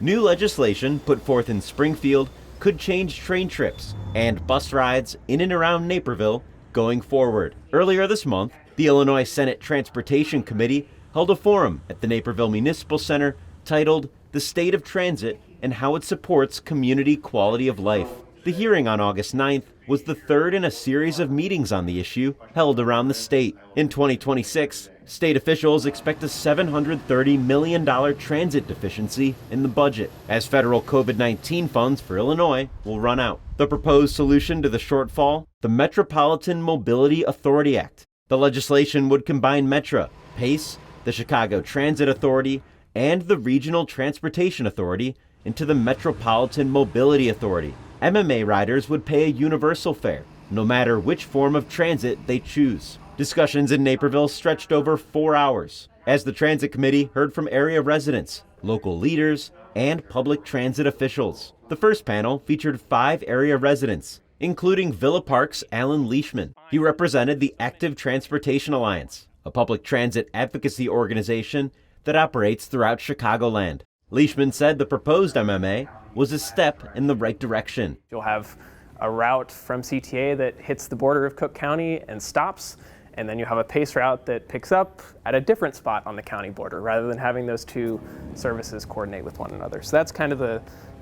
New legislation put forth in Springfield could change train trips and bus rides in and around Naperville going forward. Earlier this month, the Illinois Senate Transportation Committee held a forum at the Naperville Municipal Center titled "The State of Transit and How It Supports Community Quality of Life." The hearing on August 9th was the third in a series of meetings on the issue held around the state. In 2026, state officials expect a $730 million transit deficiency in the budget, as federal COVID-19 funds for Illinois will run out. The proposed solution to the shortfall, the Metropolitan Mobility Authority Act. The legislation would combine Metra, PACE, the Chicago Transit Authority, and the Regional Transportation Authority into the Metropolitan Mobility Authority. MMA riders would pay a universal fare, no matter which form of transit they choose. Discussions in Naperville stretched over 4 hours, as the Transit Committee heard from area residents, local leaders, and public transit officials. The first panel featured 5 area residents, including Villa Park's Alan Leishman. He represented the Active Transportation Alliance, a public transit advocacy organization that operates throughout Chicagoland. Leishman said the proposed MMA was a step in the right direction. You'll have a route from CTA that hits the border of Cook County and stops, and then you have a PACE route that picks up at a different spot on the county border, rather than having those two services coordinate with one another. So that's kind of the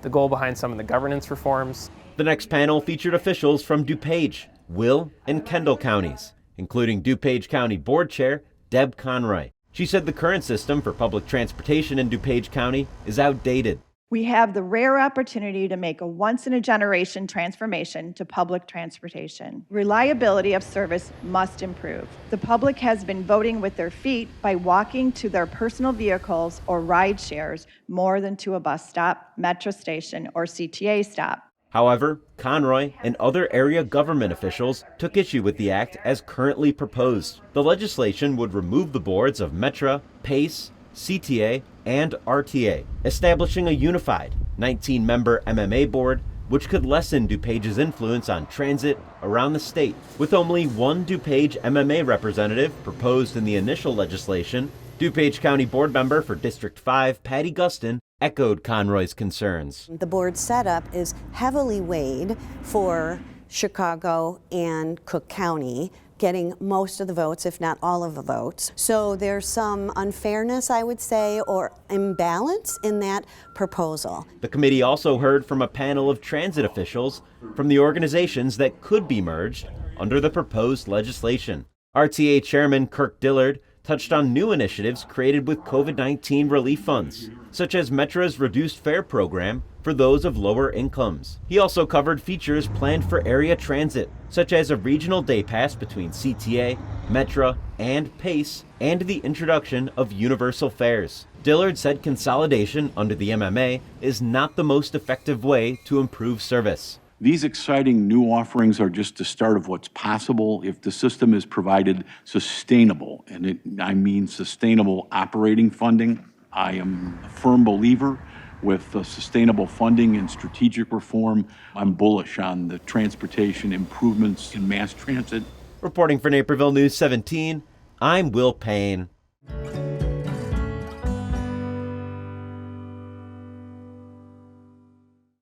goal behind some of the governance reforms. The next panel featured officials from DuPage, Will, and Kendall counties, including DuPage County Board Chair Deb Conroy. She said the current system for public transportation in DuPage County is outdated. We have the rare opportunity to make a once-in-a-generation transformation to public transportation. Reliability of service must improve. The public has been voting with their feet by walking to their personal vehicles or ride shares more than to a bus stop, metro station, or CTA stop. However, Conroy and other area government officials took issue with the act as currently proposed. The legislation would remove the boards of Metra, PACE, CTA, and RTA, establishing a unified 19-member MMA board which could lessen DuPage's influence on transit around the state. With only one DuPage MMA representative proposed in the initial legislation, DuPage County Board member for District 5, Patty Gustin, echoed Conroy's concerns. The board setup is heavily weighed for Chicago and Cook County, getting most of the votes, if not all of the votes. So there's some unfairness, I would say, or imbalance in that proposal. The committee also heard from a panel of transit officials from the organizations that could be merged under the proposed legislation. RTA Chairman Kirk Dillard touched on new initiatives created with COVID-19 relief funds, such as Metra's reduced fare program for those of lower incomes. He also covered features planned for area transit, such as a regional day pass between CTA, Metra, and PACE, and the introduction of universal fares. Dillard said consolidation under the MMA is not the most effective way to improve service. These exciting new offerings are just the start of what's possible if the system is provided sustainable, and I mean sustainable operating funding. I am a firm believer with sustainable funding and strategic reform. I'm bullish on the transportation improvements in mass transit. Reporting for Naperville News 17, I'm Will Payne.